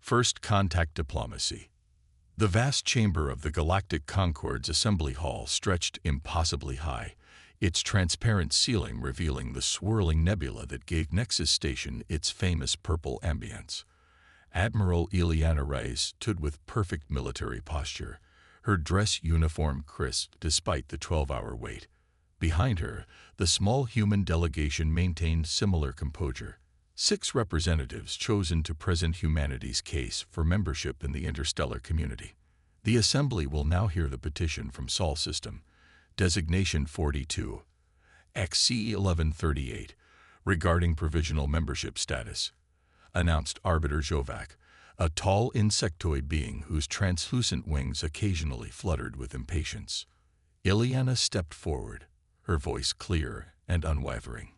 First contact diplomacy. The vast chamber of the Galactic Concorde's assembly hall stretched impossibly high, its transparent ceiling revealing the swirling nebula that gave Nexus Station its famous purple ambience. Admiral Ileana Reyes stood with perfect military posture, her dress uniform crisp despite the 12-hour wait. Behind her, the small human delegation maintained similar composure. 6 representatives chosen to present humanity's case for membership in the interstellar community. The Assembly will now hear the petition from Sol System, designation 42, XC 1138, regarding provisional membership status, announced Arbiter Jovac, a tall insectoid being whose translucent wings occasionally fluttered with impatience. Ileana stepped forward, her voice clear and unwavering.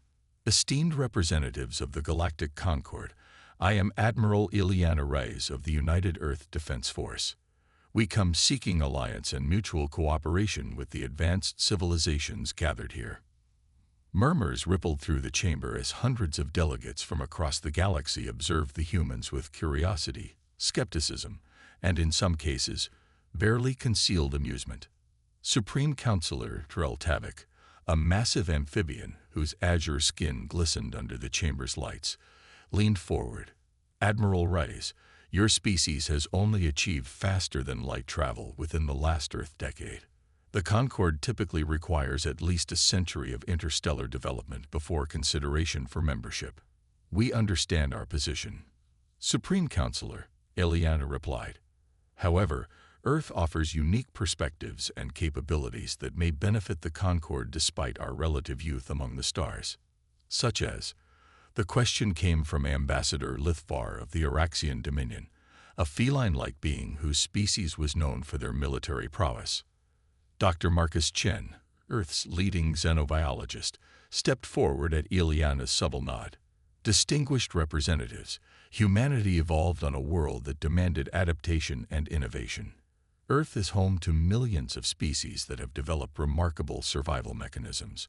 Esteemed representatives of the Galactic Concorde, I am Admiral Ileana Reyes of the United Earth Defense Force. We come seeking alliance and mutual cooperation with the advanced civilizations gathered here. Murmurs rippled through the chamber as hundreds of delegates from across the galaxy observed the humans with curiosity, skepticism, and in some cases, barely concealed amusement. Supreme Counselor Drell Tavik, a massive amphibian whose azure skin glistened under the chamber's lights, leaned forward. Admiral Reyes, your species has only achieved faster-than-light travel within the last Earth decade. The Concorde typically requires at least a century of interstellar development before consideration for membership. We understand our position. Supreme Counselor, Ileana replied. However, Earth offers unique perspectives and capabilities that may benefit the Concorde despite our relative youth among the stars. Such as, the question came from Ambassador Lithvar of the Araxian Dominion, a feline-like being whose species was known for their military prowess. Dr. Marcus Chen, Earth's leading xenobiologist, stepped forward at Ileana's subtle nod. Distinguished representatives, humanity evolved on a world that demanded adaptation and innovation. Earth is home to millions of species that have developed remarkable survival mechanisms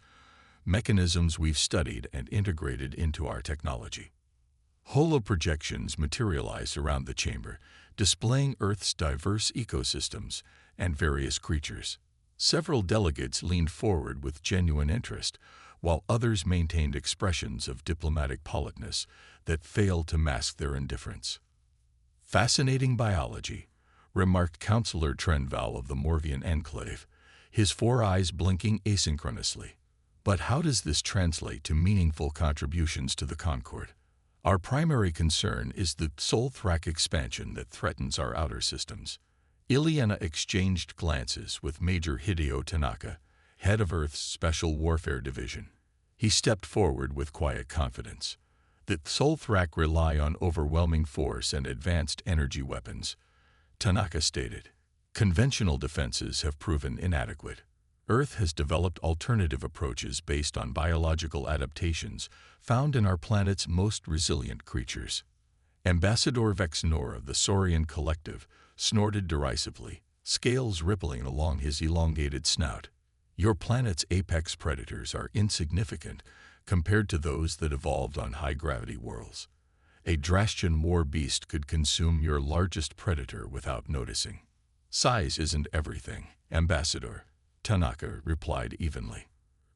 we've studied and integrated into our technology. Holoprojections materialize around the chamber, displaying Earth's diverse ecosystems and various creatures. Several delegates leaned forward with genuine interest, while others maintained expressions of diplomatic politeness that failed to mask their indifference. Fascinating biology, remarked Counselor Trenval of the Morvian Enclave, his 4 eyes blinking asynchronously. But how does this translate to meaningful contributions to the Concorde? Our primary concern is the Sol-Thrak expansion that threatens our outer systems. Ileana exchanged glances with Major Hideo Tanaka, head of Earth's Special Warfare Division. He stepped forward with quiet confidence. The Sol-Thrak rely on overwhelming force and advanced energy weapons, Tanaka stated. Conventional defenses have proven inadequate. Earth has developed alternative approaches based on biological adaptations found in our planet's most resilient creatures. Ambassador Vexnor of the Saurian Collective snorted derisively, scales rippling along his elongated snout. Your planet's apex predators are insignificant compared to those that evolved on high-gravity worlds. A Drastian war beast could consume your largest predator without noticing. Size isn't everything, Ambassador, Tanaka replied evenly.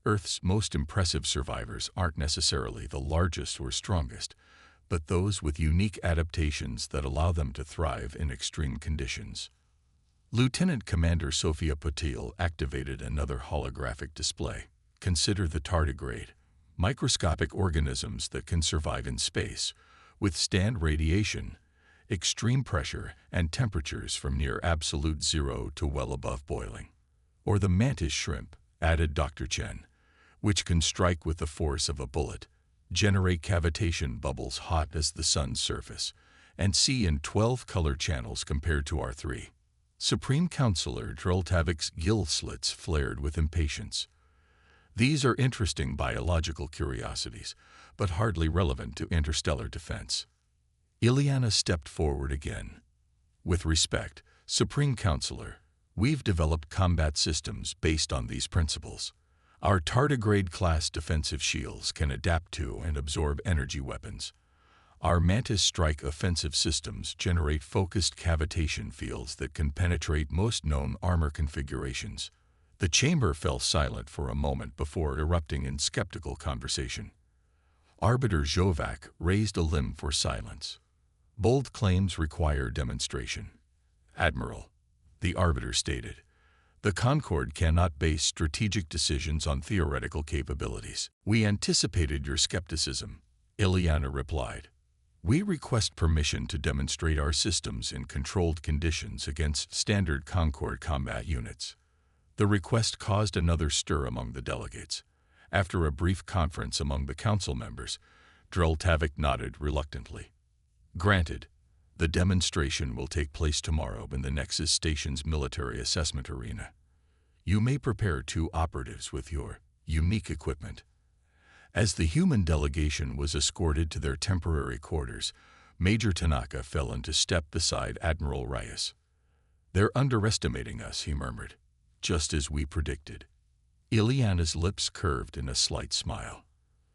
Earth's most impressive survivors aren't necessarily the largest or strongest, but those with unique adaptations that allow them to thrive in extreme conditions. Lieutenant Commander Sophia Patil activated another holographic display. Consider the tardigrade, microscopic organisms that can survive in space, withstand radiation, extreme pressure, and temperatures from near absolute zero to well above boiling. Or the mantis shrimp, added Dr. Chen, which can strike with the force of a bullet, generate cavitation bubbles hot as the sun's surface, and see in 12 color channels compared to our 3. Supreme Counselor Droltavik's gill slits flared with impatience. These are interesting biological curiosities, but hardly relevant to interstellar defense. Ileana stepped forward again. With respect, Supreme Counselor, we've developed combat systems based on these principles. Our tardigrade-class defensive shields can adapt to and absorb energy weapons. Our Mantis Strike offensive systems generate focused cavitation fields that can penetrate most known armor configurations. The chamber fell silent for a moment before erupting in skeptical conversation. Arbiter Jovac raised a limb for silence. Bold claims require demonstration. Admiral, the Arbiter stated, the Concord cannot base strategic decisions on theoretical capabilities. We anticipated your skepticism, Ileana replied. We request permission to demonstrate our systems in controlled conditions against standard Concord combat units. The request caused another stir among the delegates. After a brief conference among the council members, Dreltavik nodded reluctantly. Granted, the demonstration will take place tomorrow in the Nexus Station's military assessment arena. You may prepare 2 operatives with your unique equipment. As the human delegation was escorted to their temporary quarters, Major Tanaka fell into step beside Admiral Reyes. They're underestimating us, he murmured, just as we predicted. Ileana's lips curved in a slight smile.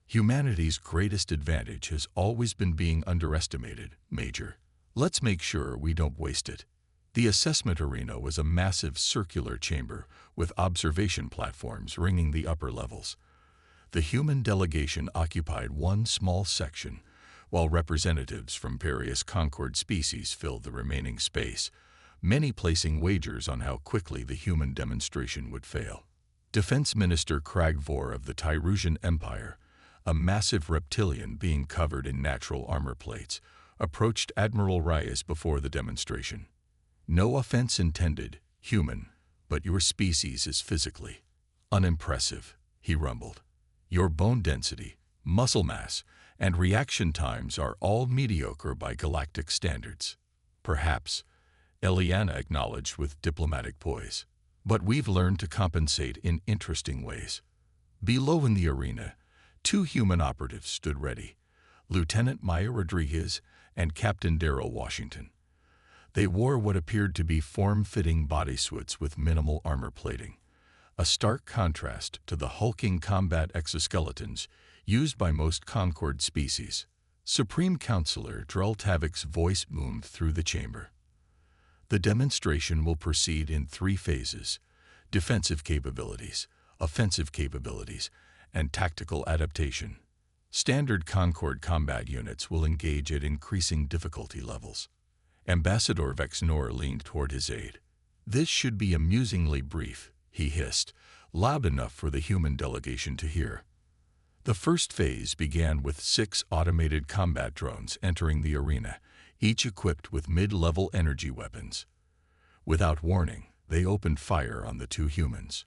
Humanity's greatest advantage has always been being underestimated, Major. Let's make sure we don't waste it. The assessment arena was a massive circular chamber with observation platforms ringing the upper levels. The human delegation occupied one small section, while representatives from various Concord species filled the remaining space, many placing wagers on how quickly the human demonstration would fail. Defense Minister Kragvor of the Tyrusian Empire, a massive reptilian being covered in natural armor plates, approached Admiral Reyes before the demonstration. No offense intended, human, but your species is physically unimpressive, he rumbled. Your bone density, muscle mass, and reaction times are all mediocre by galactic standards. Perhaps, Ileana acknowledged with diplomatic poise. But we've learned to compensate in interesting ways. Below in the arena, 2 human operatives stood ready, Lieutenant Maya Rodriguez and Captain Darrell Washington. They wore what appeared to be form-fitting bodysuits with minimal armor plating, a stark contrast to the hulking combat exoskeletons used by most Concord species. Supreme Counselor Dreltavik's voice boomed through the chamber. The demonstration will proceed in 3 phases: defensive capabilities, offensive capabilities, and tactical adaptation. Standard Concord combat units will engage at increasing difficulty levels. Ambassador Vexnor leaned toward his aide. This should be amusingly brief, he hissed, loud enough for the human delegation to hear. The first phase began with 6 automated combat drones entering the arena, each equipped with mid-level energy weapons. Without warning, they opened fire on the 2 humans.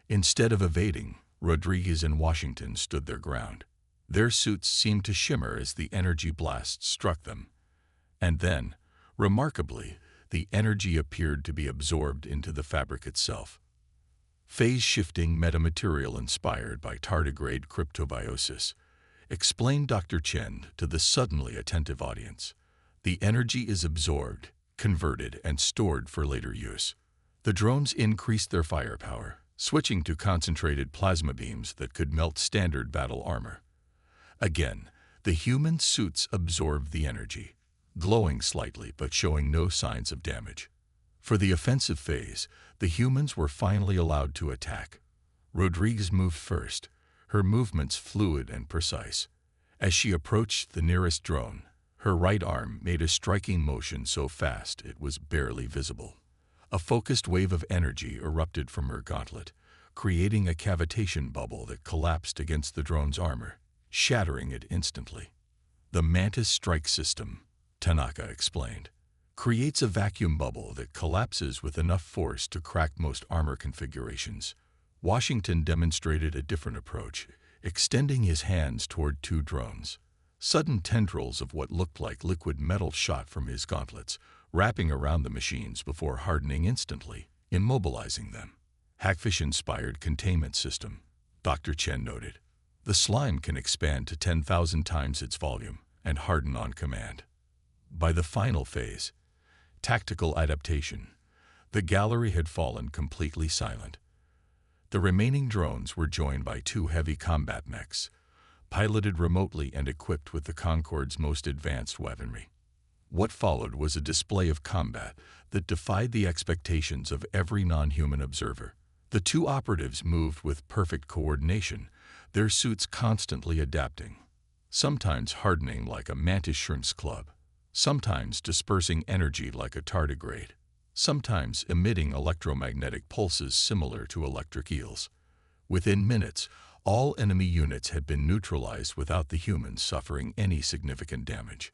Instead of evading, Rodriguez and Washington stood their ground. Their suits seemed to shimmer as the energy blasts struck them. And then, remarkably, the energy appeared to be absorbed into the fabric itself. Phase-shifting metamaterial inspired by tardigrade cryptobiosis, explained Dr. Chen to the suddenly attentive audience. The energy is absorbed, converted, and stored for later use. The drones increased their firepower, switching to concentrated plasma beams that could melt standard battle armor. Again, the human suits absorbed the energy, glowing slightly but showing no signs of damage. For the offensive phase, the humans were finally allowed to attack. Rodriguez moved first, her movements fluid and precise. As she approached the nearest drone, her right arm made a striking motion so fast it was barely visible. A focused wave of energy erupted from her gauntlet, creating a cavitation bubble that collapsed against the drone's armor, shattering it instantly. The Mantis Strike System, Tanaka explained, creates a vacuum bubble that collapses with enough force to crack most armor configurations. Washington demonstrated a different approach, extending his hands toward 2 drones. Sudden tendrils of what looked like liquid metal shot from his gauntlets, wrapping around the machines before hardening instantly, immobilizing them. Hackfish-inspired containment system, Dr. Chen noted. The slime can expand to 10,000 times its volume and harden on command. By the final phase, tactical adaptation, the gallery had fallen completely silent. The remaining drones were joined by 2 heavy combat mechs, piloted remotely and equipped with the Concorde's most advanced weaponry. What followed was a display of combat that defied the expectations of every non-human observer. The two operatives moved with perfect coordination, their suits constantly adapting, sometimes hardening like a mantis shrimp's club, sometimes dispersing energy like a tardigrade, sometimes emitting electromagnetic pulses similar to electric eels. Within minutes, all enemy units had been neutralized without the humans suffering any significant damage.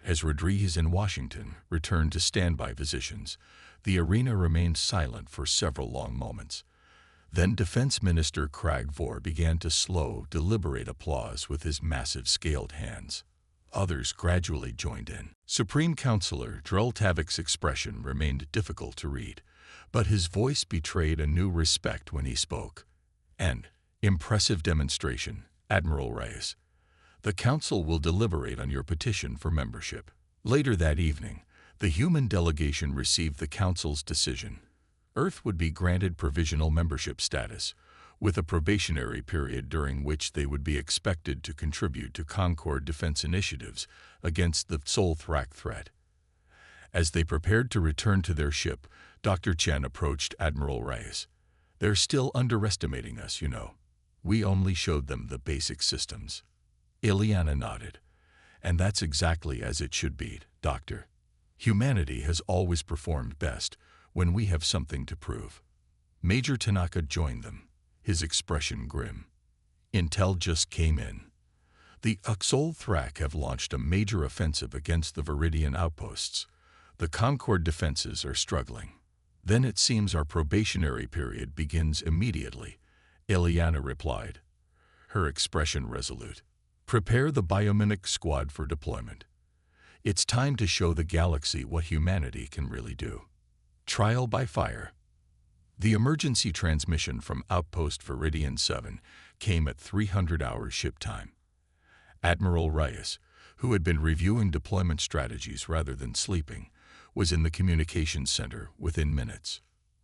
As Rodriguez and Washington returned to standby positions, the arena remained silent for several long moments. Then Defense Minister Crag Vor began to slow, deliberate applause with his massive scaled hands. Others gradually joined in. Supreme Counselor Dreltavic's expression remained difficult to read, but his voice betrayed a new respect when he spoke. And, impressive demonstration, Admiral Reyes. The Council will deliberate on your petition for membership. Later that evening, the human delegation received the Council's decision. Earth would be granted provisional membership status, with a probationary period during which they would be expected to contribute to Concorde defense initiatives against the Solthrak threat. As they prepared to return to their ship, Dr. Chen approached Admiral Reyes. "They're still underestimating us, you know. We only showed them the basic systems." Ileana nodded. "And that's exactly as it should be, Doctor. Humanity has always performed best when we have something to prove." Major Tanaka joined them, his expression grim. "Intel just came in. The Solthrak have launched a major offensive against the Vidiian outposts. The Concorde defenses are struggling. Then it seems our probationary period begins immediately," Ileana replied, her expression resolute. "Prepare the biomimic squad for deployment. It's time to show the galaxy what humanity can really do." Trial by fire. The emergency transmission from Outpost Vidiian 7 came at 300 hours ship time. Admiral Reyes, who had been reviewing deployment strategies rather than sleeping, was in the communications center within minutes.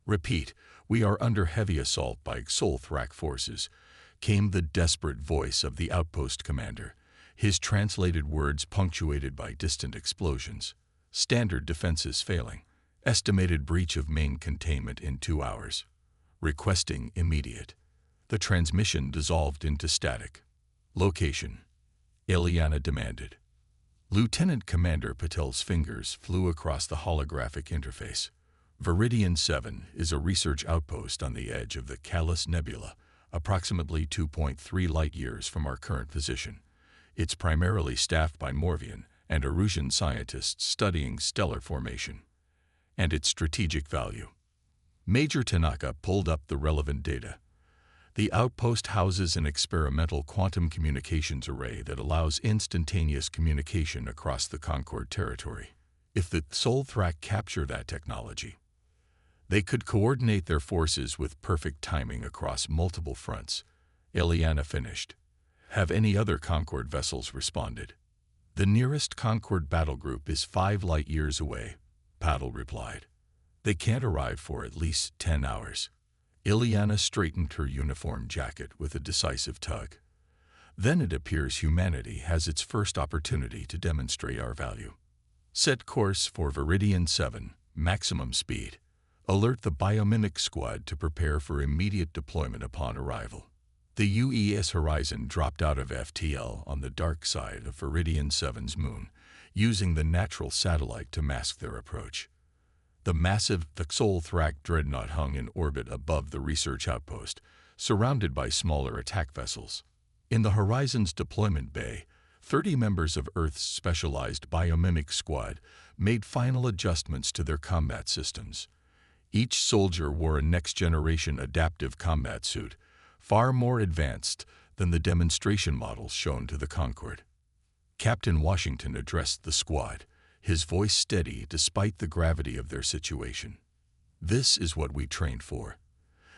"Repeat, we are under heavy assault by Solthrak forces," came the desperate voice of the outpost commander, his translated words punctuated by distant explosions. "Standard defenses failing. Estimated breach of main containment in 2 hours. Requesting immediate." The transmission dissolved into static. "Location," Ileana demanded. Lieutenant Commander Patel's fingers flew across the holographic interface. "Vidiian 7 is a research outpost on the edge of the Callus Nebula, approximately 2.3 light-years from our current position. It's primarily staffed by Morvian and Erusian scientists studying stellar formation. And its strategic value." Major Tanaka pulled up the relevant data. "The outpost houses an experimental quantum communications array that allows instantaneous communication across the Concorde territory. If the Solthrak capture that technology, they could coordinate their forces with perfect timing across multiple fronts." Ileana finished. "Have any other Concorde vessels responded?" "The nearest Concorde battle group is 5 light-years away," Patel replied. "They can't arrive for at least 10 hours. Ileana straightened her uniform jacket with a decisive tug. "Then it appears humanity has its first opportunity to demonstrate our value. Set course for Vidiian 7, maximum speed. Alert the biomimic squad to prepare for immediate deployment upon arrival." The UES Horizon dropped out of FTL on the dark side of Vidiian 7's moon, using the natural satellite to mask their approach. The massive Solthrak dreadnought hung in orbit above the research outpost, surrounded by smaller attack vessels. In the Horizon's deployment bay, 30 members of Earth's specialized biomimic squad made final adjustments to their combat systems. Each soldier wore a next-generation adaptive combat suit, far more advanced than the demonstration models shown to the Concorde. Captain Washington addressed the squad, his voice steady despite the gravity of their situation. "This is what we trained for.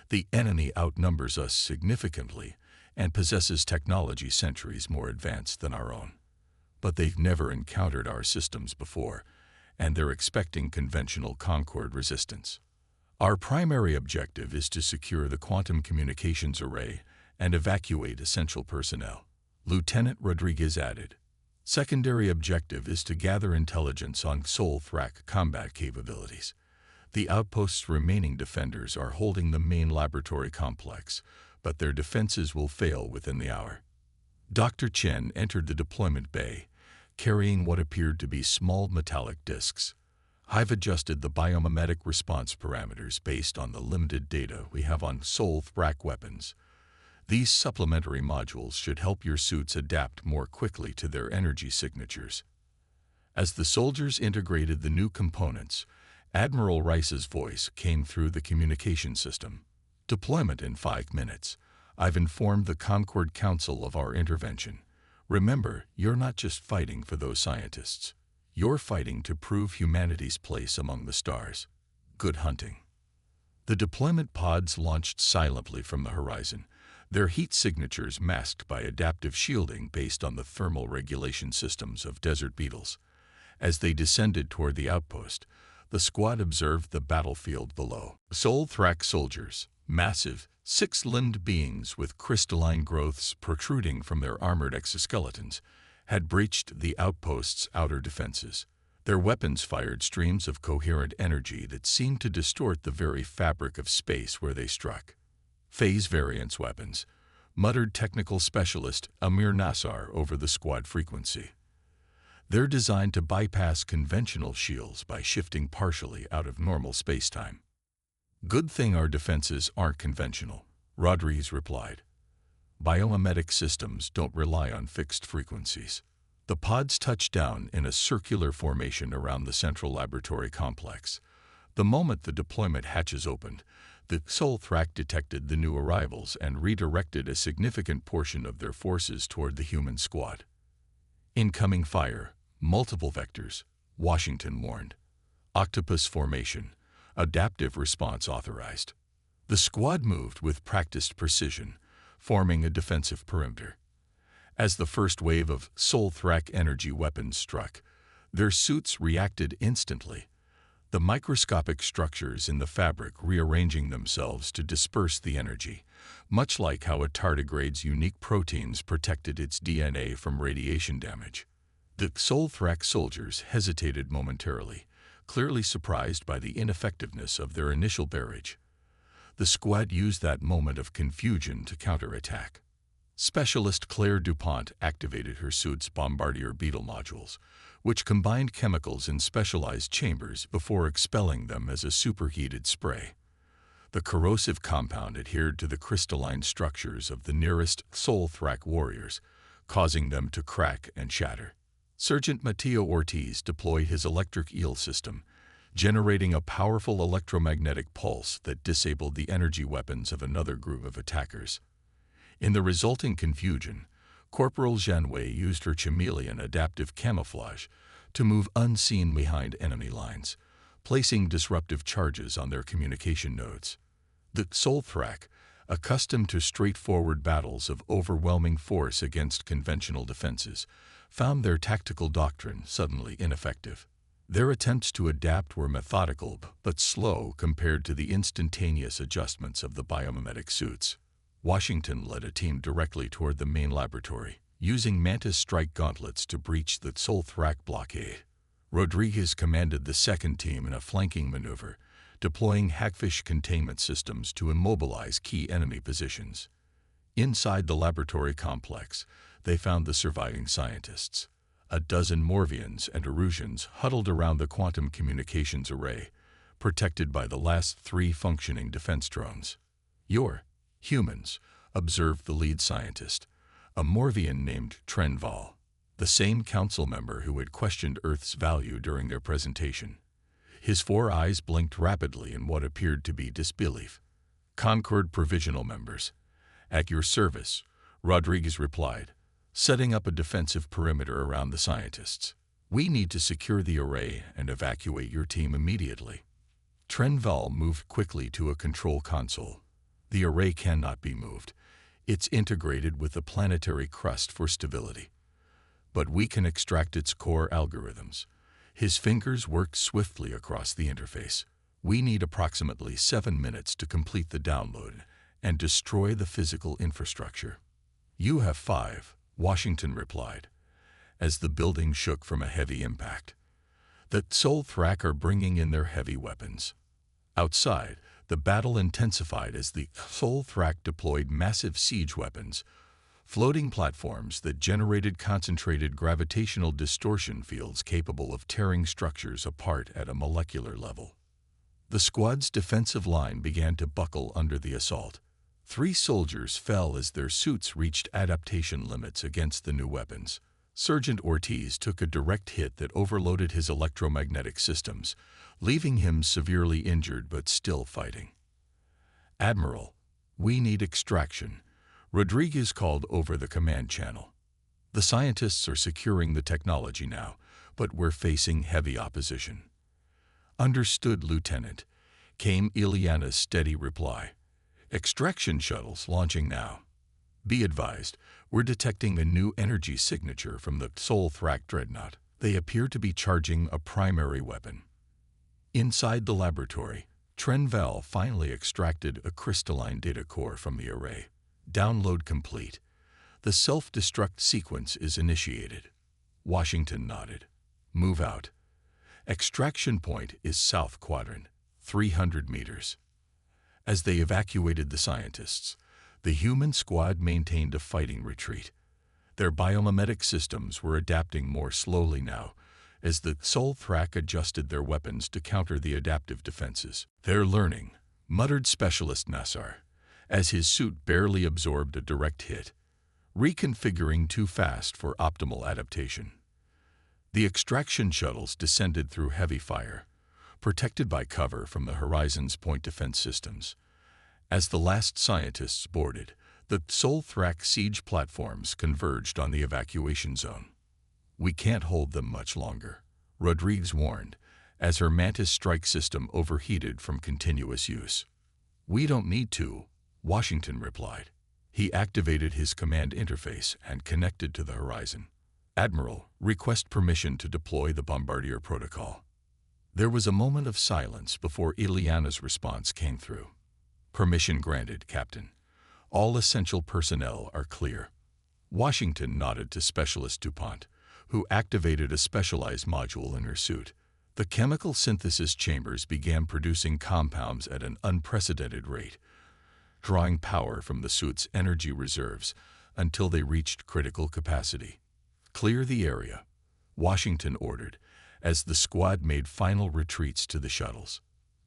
The enemy outnumbers us significantly and possesses technology centuries more advanced than our own. But they've never encountered our systems before, and they're expecting conventional Concorde resistance. Our primary objective is to secure the quantum communications array and evacuate essential personnel. Lieutenant Rodriguez added. Secondary objective is to gather intelligence on Sol Thrak combat capabilities. The outpost's remaining defenders are holding the main laboratory complex, but their defenses will fail within the hour. Dr. Chen entered the deployment bay, carrying what appeared to be small metallic discs. I've adjusted the biomimetic response parameters based on the limited data we have on Sol Thrak weapons. These supplementary modules should help your suits adapt more quickly to their energy signatures. As the soldiers integrated the new components, Admiral Rice's voice came through the communication system. Deployment in 5 minutes. I've informed the Concord Council of our intervention. Remember, you're not just fighting for those scientists. You're fighting to prove humanity's place among the stars. Good hunting. The deployment pods launched silently from the horizon, their heat signatures masked by adaptive shielding based on the thermal regulation systems of desert beetles. As they descended toward the outpost, the squad observed the battlefield below. Sol Thrak soldiers, massive, 6-limbed beings with crystalline growths protruding from their armored exoskeletons, had breached the outpost's outer defenses. Their weapons fired streams of coherent energy that seemed to distort the very fabric of space where they struck. Phase variance weapons, muttered technical specialist Amir Nassar over the squad frequency. They're designed to bypass conventional shields by shifting partially out of normal spacetime. Good thing our defenses aren't conventional, Rodriguez replied. Biomimetic systems don't rely on fixed frequencies. The pods touched down in a circular formation around the central laboratory complex. The moment the deployment hatches opened, the Sol Thrak detected the new arrivals and redirected a significant portion of their forces toward the human squad. Incoming fire, multiple vectors, Washington warned. Octopus formation, adaptive response authorized. The squad moved with practiced precision, forming a defensive perimeter. As the first wave of Sol Thrak energy weapons struck, their suits reacted instantly, the microscopic structures in the fabric rearranging themselves to disperse the energy, much like how a tardigrade's unique proteins protected its DNA from radiation damage. The Sol Thrak soldiers hesitated momentarily, clearly surprised by the ineffectiveness of their initial barrage. The squad used that moment of confusion to counterattack. Specialist Claire DuPont activated her suit's bombardier beetle modules, which combined chemicals in specialized chambers before expelling them as a superheated spray. The corrosive compound adhered to the crystalline structures of the nearest Sol Thrak warriors, causing them to crack and shatter. Sergeant Mateo Ortiz deployed his electric eel system, generating a powerful electromagnetic pulse that disabled the energy weapons of another group of attackers. In the resulting confusion, Corporal Janway used her chameleon adaptive camouflage to move unseen behind enemy lines, placing disruptive charges on their communication nodes. The Sol Thrak, accustomed to straightforward battles of overwhelming force against conventional defenses, found their tactical doctrine suddenly ineffective. Their attempts to adapt were methodical but slow compared to the instantaneous adjustments of the biomimetic suits. Washington led a team directly toward the main laboratory, using Mantis strike gauntlets to breach the Sol Thrak blockade. Rodriguez commanded the second team in a flanking maneuver, deploying Hagfish containment systems to immobilize key enemy positions. Inside the laboratory complex, they found the surviving scientists. A dozen Morvians and Erusians huddled around the quantum communications array, protected by the last 3 functioning defense drones. "You're humans," observed the lead scientist, a Morvian named Trenval, the same council member who had questioned Earth's value during their presentation. His 4 eyes blinked rapidly in what appeared to be disbelief. "Concord Provisional members. At your service," Rodriguez replied, setting up a defensive perimeter around the scientists. "We need to secure the array and evacuate your team immediately." Trenval moved quickly to a control console. "The array cannot be moved. It's integrated with the planetary crust for stability. But we can extract its core algorithms." His fingers worked swiftly across the interface. "We need approximately 7 minutes to complete the download and destroy the physical infrastructure. You have 5. Washington replied, as the building shook from a heavy impact. The Solthrak are bringing in their heavy weapons. Outside, the battle intensified as the Solthrak deployed massive siege weapons, floating platforms that generated concentrated gravitational distortion fields capable of tearing structures apart at a molecular level. The squad's defensive line began to buckle under the assault. 3 soldiers fell as their suits reached adaptation limits against the new weapons. Sergeant Ortiz took a direct hit that overloaded his electromagnetic systems, leaving him severely injured but still fighting. "Admiral, we need extraction," Rodriguez called over the command channel. "The scientists are securing the technology now, but we're facing heavy opposition." "Understood, Lieutenant," came Ileana's steady reply. "Extraction shuttles launching now. Be advised, we're detecting a new energy signature from the Solthrak dreadnought. They appear to be charging a primary weapon." Inside the laboratory, Trenval finally extracted a crystalline data core from the array. "Download complete. The self-destruct sequence is initiated." Washington nodded. "Move out. Extraction point is South Quadrant, 300 meters." As they evacuated the scientists, the human squad maintained a fighting retreat. Their biomimetic systems were adapting more slowly now, as the Solthrak adjusted their weapons to counter the adaptive defenses. "They're learning," muttered Specialist Nassar, as his suit barely absorbed a direct hit, reconfiguring too fast for optimal adaptation. The extraction shuttles descended through heavy fire, protected by cover from the Horizon's point defense systems. As the last scientists boarded, the Solthrak siege platforms converged on the evacuation zone. "We can't hold them much longer," Rodriguez warned, as her Mantis strike system overheated from continuous use. "We don't need to," Washington replied. He activated his command interface and connected to the Horizon. "Admiral, request permission to deploy the Bombardier Protocol." There was a moment of silence before Ileana's response came through. "Permission granted, Captain. All essential personnel are clear." Washington nodded to Specialist DuPont, who activated a specialized module in her suit. The chemical synthesis chambers began producing compounds at an unprecedented rate, drawing power from the suit's energy reserves until they reached critical capacity. "Clear the area," Washington ordered, as the squad made final retreats to the shuttles.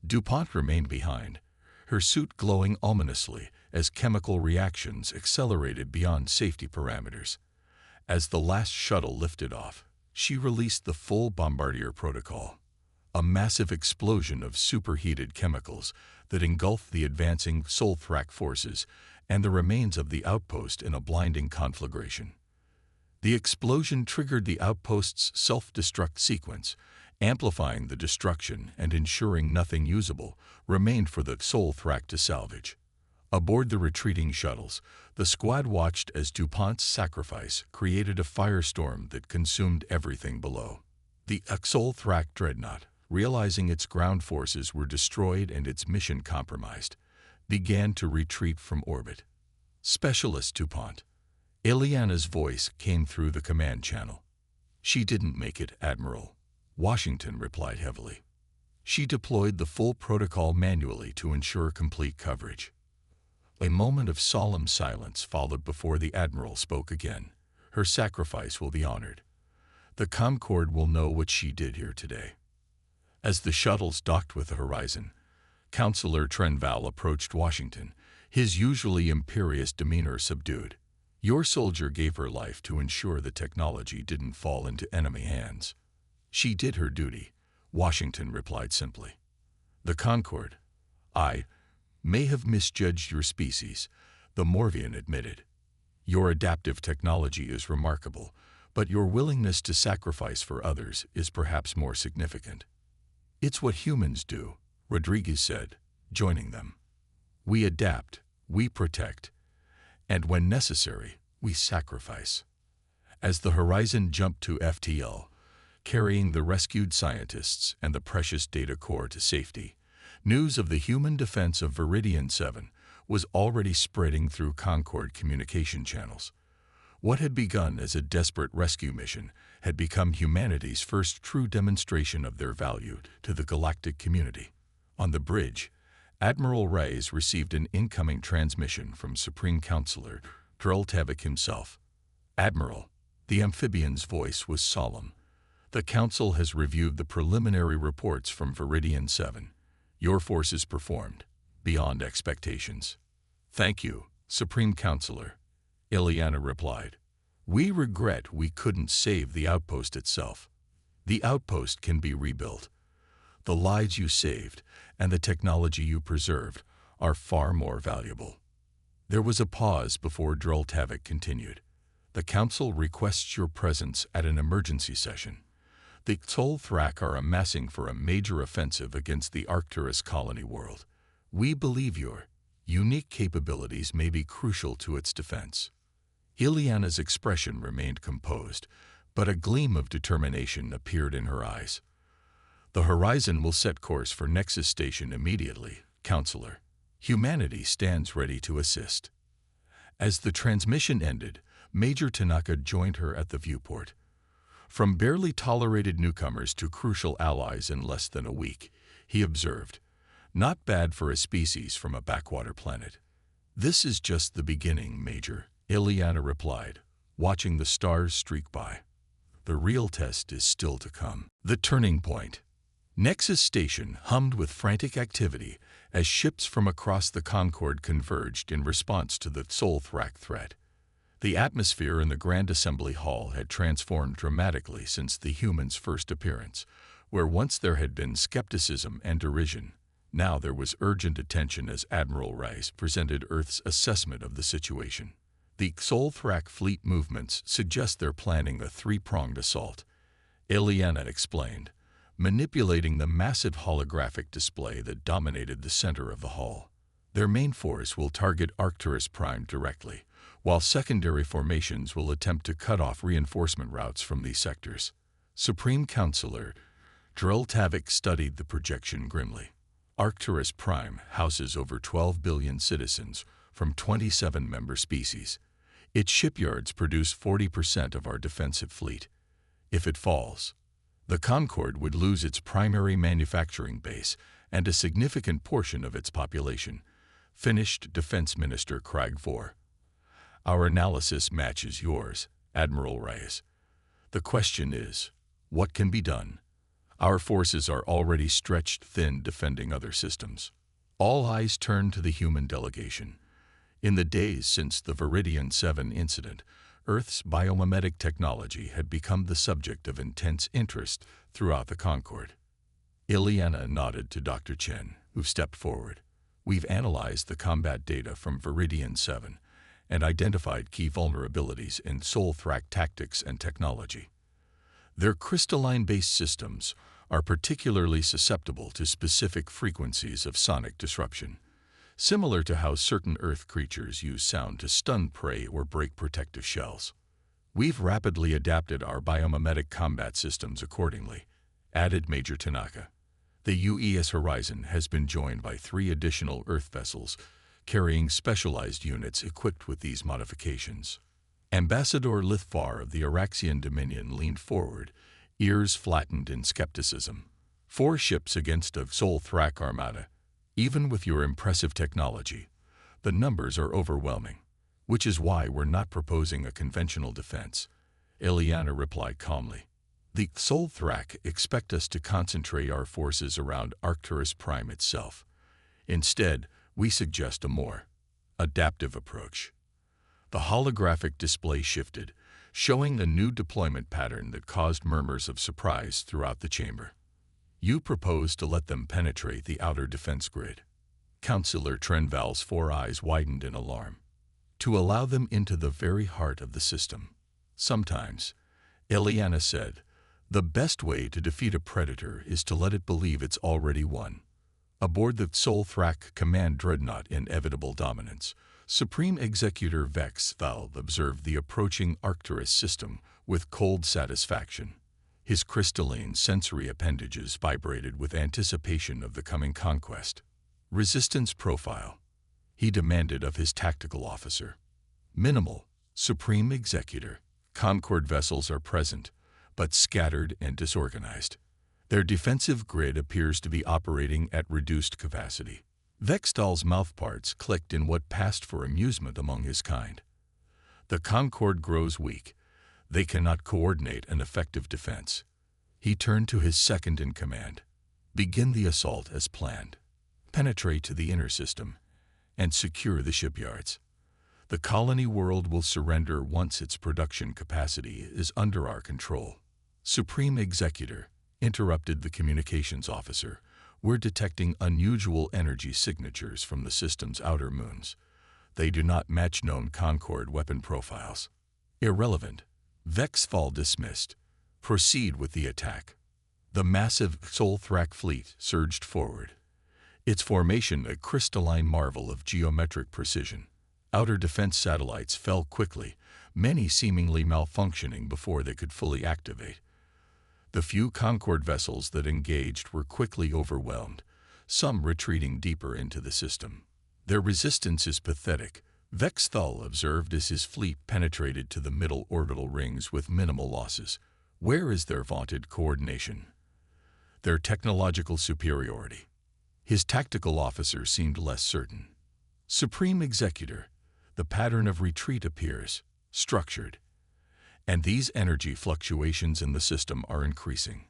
DuPont remained behind, her suit glowing ominously as chemical reactions accelerated beyond safety parameters. As the last shuttle lifted off, she released the full Bombardier Protocol, a massive explosion of superheated chemicals that engulfed the advancing Solthrak forces and the remains of the outpost in a blinding conflagration. The explosion triggered the outpost's self-destruct sequence, amplifying the destruction and ensuring nothing usable remained for the Solthrak to salvage. Aboard the retreating shuttles, the squad watched as DuPont's sacrifice created a firestorm that consumed everything below. The Solthrak dreadnought, realizing its ground forces were destroyed and its mission compromised, began to retreat from orbit. "Specialist DuPont," Ileana's voice came through the command channel. "She didn't make it, Admiral," Washington replied heavily. "She deployed the full protocol manually to ensure complete coverage." A moment of solemn silence followed before the Admiral spoke again. "Her sacrifice will be honored. The Concorde will know what she did here today." As the shuttles docked with the Horizon, Counselor Trenval approached Washington, his usually imperious demeanor subdued. "Your soldier gave her life to ensure the technology didn't fall into enemy hands." "She did her duty," Washington replied simply. "The Concorde, I may have misjudged your species," the Morvian admitted. "Your adaptive technology is remarkable, but your willingness to sacrifice for others is perhaps more significant." "It's what humans do," Rodriguez said, joining them. "We adapt, we protect, and when necessary, we sacrifice." As the Horizon jumped to FTL, carrying the rescued scientists and the precious data core to safety, news of the human defense of Vidiian 7 was already spreading through Concorde communication channels. What had begun as a desperate rescue mission had become humanity's first true demonstration of their value to the galactic community. On the bridge, Admiral Reyes received an incoming transmission from Supreme Counselor Droltavik himself. "Admiral," the amphibian's voice was solemn. "The Council has reviewed the preliminary reports from Vidiian 7. Your forces performed beyond expectations." "Thank you, Supreme Counselor," Ileana replied. "We regret we couldn't save the outpost itself. The outpost can be rebuilt. The lives you saved and the technology you preserved are far more valuable." There was a pause before Droltavik continued. "The Council requests your presence at an emergency session. The Xolthrak are amassing for a major offensive against the Arcturus colony world. We believe your unique capabilities may be crucial to its defense." Ileana's expression remained composed, but a gleam of determination appeared in her eyes. "The Horizon will set course for Nexus Station immediately, Counselor. Humanity stands ready to assist." As the transmission ended, Major Tanaka joined her at the viewport. From barely tolerated newcomers to crucial allies in less than a week, he observed, "Not bad for a species from a backwater planet." "This is just the beginning, Major," Ileana replied, watching the stars streak by. "The real test is still to come." The turning point. Nexus Station hummed with frantic activity as ships from across the Concord converged in response to the Xolthrak threat. The atmosphere in the Grand Assembly Hall had transformed dramatically since the humans' first appearance. Where once there had been skepticism and derision, now there was urgent attention as Admiral Reyes presented Earth's assessment of the situation. "The Xolthrak fleet movements suggest they're planning a three-pronged assault," Ileana explained, manipulating the massive holographic display that dominated the center of the hall. "Their main force will target Arcturus Prime directly, while secondary formations will attempt to cut off reinforcement routes from these sectors." Supreme Counselor Droltavik studied the projection grimly. "Arcturus Prime houses over 12 billion citizens from 27 member species. Its shipyards produce 40% of our defensive fleet. If it falls, the Concord would lose its primary manufacturing base and a significant portion of its population," finished Defense Minister Craig Vore. "Our analysis matches yours, Admiral Reyes. The question is, what can be done? Our forces are already stretched thin defending other systems." All eyes turned to the human delegation. In the days since the Vidiian 7 incident, Earth's biomimetic technology had become the subject of intense interest throughout the Concord. Ileana nodded to Dr. Chen, who stepped forward. "We've analyzed the combat data from Vidiian 7 and identified key vulnerabilities in Xolthrak tactics and technology. Their crystalline-based systems are particularly susceptible to specific frequencies of sonic disruption, similar to how certain Earth creatures use sound to stun prey or break protective shells. We've rapidly adapted our biomimetic combat systems accordingly," added Major Tanaka. "The UES Horizon has been joined by 3 additional Earth vessels carrying specialized units equipped with these modifications." Ambassador Lithfar of the Araxian Dominion leaned forward, ears flattened in skepticism. 4 ships against a Xolthrak armada. Even with your impressive technology, the numbers are overwhelming, which is why we're not proposing a conventional defense," Ileana replied calmly. "The Xolthrak expect us to concentrate our forces around Arcturus Prime itself. Instead, we suggest a more adaptive approach." The holographic display shifted, showing a new deployment pattern that caused murmurs of surprise throughout the chamber. "You propose to let them penetrate the outer defense grid." Counselor Trenval's 4 eyes widened in alarm. "To allow them into the very heart of the system. Sometimes," Ileana said, "the best way to defeat a predator is to let it believe it's already won." Aboard the Xolthrak command dreadnought Inevitable Dominance, Supreme Executor Vex Valve observed the approaching Arcturus system with cold satisfaction. His crystalline sensory appendages vibrated with anticipation of the coming conquest. "Resistance profile," he demanded of his tactical officer. "Minimal," Supreme Executor. Concord vessels are present, but scattered and disorganized. Their defensive grid appears to be operating at reduced capacity. Vexthal's mouthparts clicked in what passed for amusement among his kind. The Concord grows weak. They cannot coordinate an effective defense. He turned to his second-in-command. Begin the assault as planned. Penetrate to the inner system and secure the shipyards. The colony world will surrender once its production capacity is under our control. Supreme Executor, interrupted the communications officer. We're detecting unusual energy signatures from the system's outer moons. They do not match known Concord weapon profiles. Irrelevant. Vexthal dismissed. Proceed with the attack. The massive Solthrak fleet surged forward. Its formation a crystalline marvel of geometric precision. Outer defense satellites fell quickly, many seemingly malfunctioning before they could fully activate. The few Concord vessels that engaged were quickly overwhelmed, some retreating deeper into the system. Their resistance is pathetic, Vexthal observed as his fleet penetrated to the middle orbital rings with minimal losses. Where is their vaunted coordination? Their technological superiority? His tactical officer seemed less certain. Supreme Executor, the pattern of retreat appears, structured. And these energy fluctuations in the system are increasing.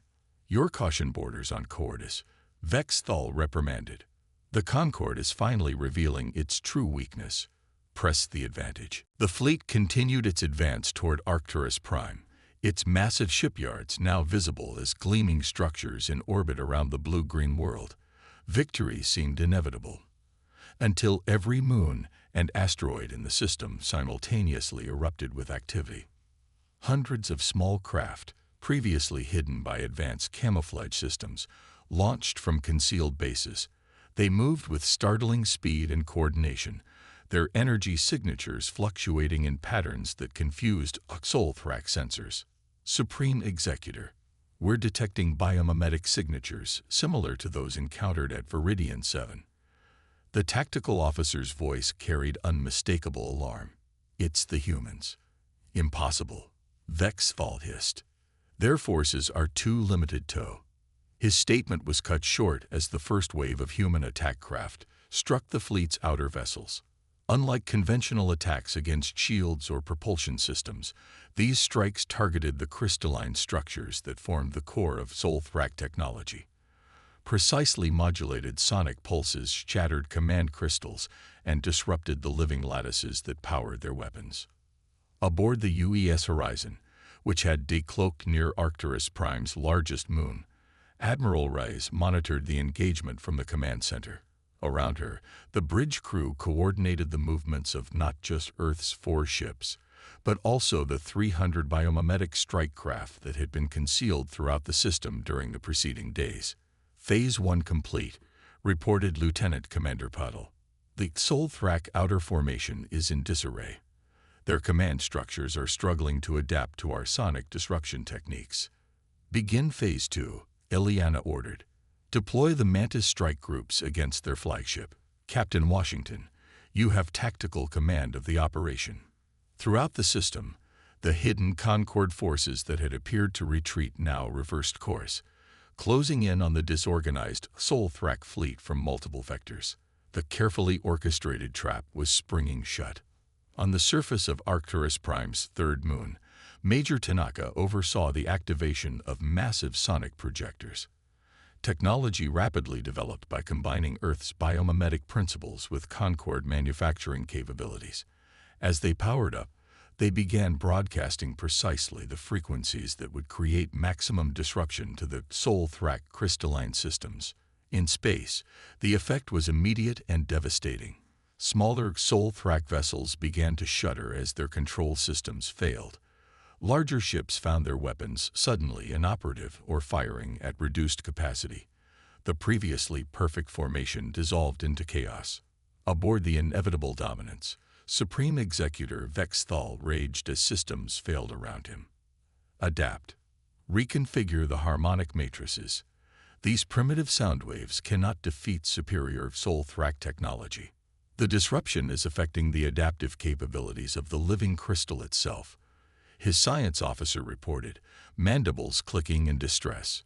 Your caution borders on cowardice, Vexthal reprimanded. The Concord is finally revealing its true weakness. Press the advantage. The fleet continued its advance toward Arcturus Prime, its massive shipyards now visible as gleaming structures in orbit around the blue-green world. Victory seemed inevitable, until every moon and asteroid in the system simultaneously erupted with activity. Hundreds of small craft, previously hidden by advanced camouflage systems, launched from concealed bases. They moved with startling speed and coordination, their energy signatures fluctuating in patterns that confused Solthrak sensors. Supreme Executor, we're detecting biomimetic signatures similar to those encountered at Vidiian 7. The tactical officer's voice carried unmistakable alarm. It's the humans. Impossible. Vexthal hissed. Their forces are too limited to. His statement was cut short as the first wave of human attack craft struck the fleet's outer vessels. Unlike conventional attacks against shields or propulsion systems, these strikes targeted the crystalline structures that formed the core of Solthrak technology. Precisely modulated sonic pulses shattered command crystals and disrupted the living lattices that powered their weapons. Aboard the UES Horizon, which had decloaked near Arcturus Prime's largest moon, Admiral Reyes monitored the engagement from the command center. Around her, the bridge crew coordinated the movements of not just Earth's 4 ships, but also the 300 biomimetic strike craft that had been concealed throughout the system during the preceding days. Phase 1 complete, reported Lieutenant Commander Puddle. The Solthrak outer formation is in disarray. Their command structures are struggling to adapt to our sonic disruption techniques. Begin Phase 2, Ileana ordered. Deploy the Mantis strike groups against their flagship. Captain Washington, you have tactical command of the operation. Throughout the system, the hidden Concord forces that had appeared to retreat now reversed course, closing in on the disorganized Solthrak fleet from multiple vectors. The carefully orchestrated trap was springing shut. On the surface of Arcturus Prime's third moon, Major Tanaka oversaw the activation of massive sonic projectors. Technology rapidly developed by combining Earth's biomimetic principles with Concord manufacturing capabilities. As they powered up, they began broadcasting precisely the frequencies that would create maximum disruption to the Solthrak crystalline systems. In space, the effect was immediate and devastating. Smaller Solthrak vessels began to shudder as their control systems failed. Larger ships found their weapons suddenly inoperative or firing at reduced capacity. The previously perfect formation dissolved into chaos. Aboard the inevitable dominance, Supreme Executor Vexthal raged as systems failed around him. Adapt. Reconfigure the harmonic matrices. These primitive sound waves cannot defeat superior Solthrak technology. The disruption is affecting the adaptive capabilities of the living crystal itself. His science officer reported, mandibles clicking in distress.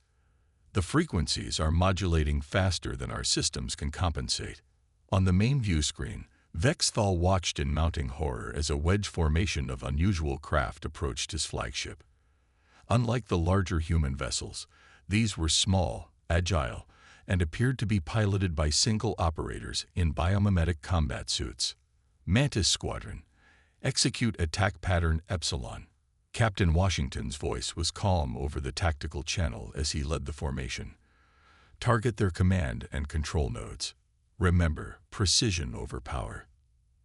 The frequencies are modulating faster than our systems can compensate. On the main view screen, Vexthal watched in mounting horror as a wedge formation of unusual craft approached his flagship. Unlike the larger human vessels, these were small, agile, and appeared to be piloted by single operators in biomimetic combat suits. Mantis Squadron. Execute attack pattern Epsilon. Captain Washington's voice was calm over the tactical channel as he led the formation. Target their command and control nodes. Remember, precision over power.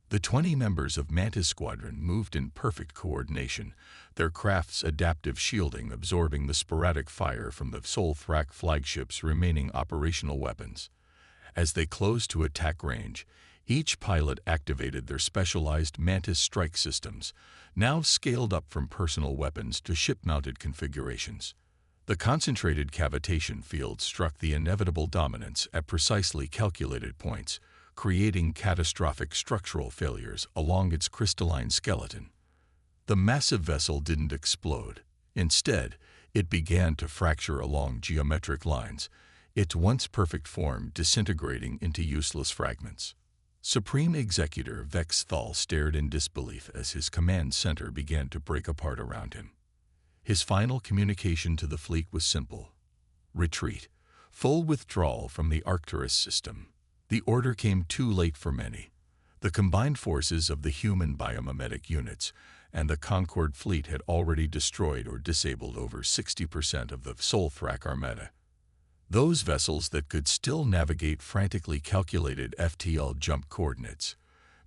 The 20 members of Mantis Squadron moved in perfect coordination, their craft's adaptive shielding absorbing the sporadic fire from the Sol-Thrak flagship's remaining operational weapons. As they closed to attack range, each pilot activated their specialized Mantis strike systems, now scaled up from personal weapons to ship-mounted configurations. The concentrated cavitation field struck the inevitable dominance at precisely calculated points, creating catastrophic structural failures along its crystalline skeleton. The massive vessel didn't explode. Instead, it began to fracture along geometric lines, its once perfect form disintegrating into useless fragments. Supreme Executor Vexthal stared in disbelief as his command center began to break apart around him. His final communication to the fleet was simple. Retreat. Full withdrawal from the Arcturus system. The order came too late for many. The combined forces of the human biomimetic units and the Concord fleet had already destroyed or disabled over 60% of the Sol-Thrak armada. Those vessels that could still navigate frantically calculated FTL jump coordinates,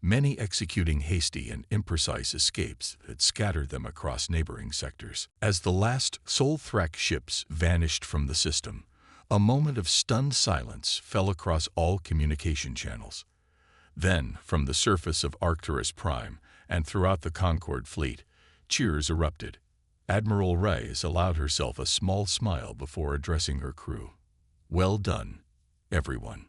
many executing hasty and imprecise escapes that scattered them across neighboring sectors. As the last Sol-Thrak ships vanished from the system, a moment of stunned silence fell across all communication channels. Then, from the surface of Arcturus Prime and throughout the Concord fleet, cheers erupted. Admiral Reyes allowed herself a small smile before addressing her crew. Well done, everyone.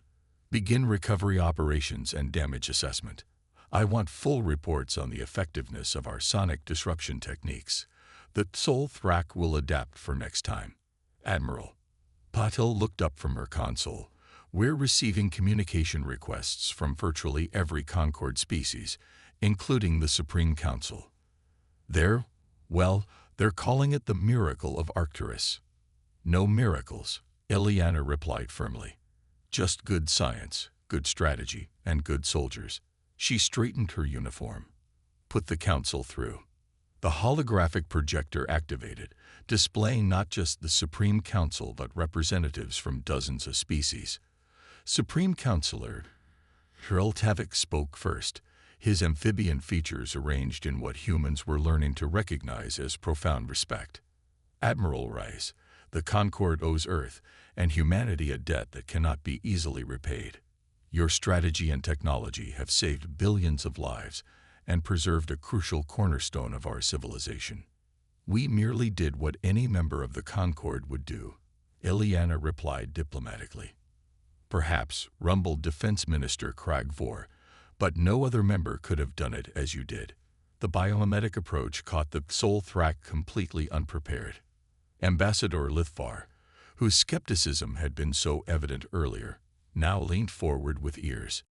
Begin recovery operations and damage assessment. I want full reports on the effectiveness of our sonic disruption techniques. The Sol-Thrak will adapt for next time. Admiral. Patil looked up from her console. We're receiving communication requests from virtually every Concord species, including the Supreme Council. They're calling it the miracle of Arcturus. No miracles, Eliana replied firmly. Just good science, good strategy, and good soldiers. She straightened her uniform. Put the council through. The holographic projector activated, displaying not just the Supreme Council but representatives from dozens of species. Supreme Counselor Hriltavik spoke first, his amphibian features arranged in what humans were learning to recognize as profound respect. Admiral Rice, the Concord owes Earth and humanity a debt that cannot be easily repaid. Your strategy and technology have saved billions of lives and preserved a crucial cornerstone of our civilization. We merely did what any member of the Concord would do, Eliana replied diplomatically. Perhaps, rumbled Defense Minister Craig Vore, but no other member could have done it as you did. The biomimetic approach caught the Sol-Thrak completely unprepared. Ambassador Lithvar, whose skepticism had been so evident earlier, now leaned forward with ears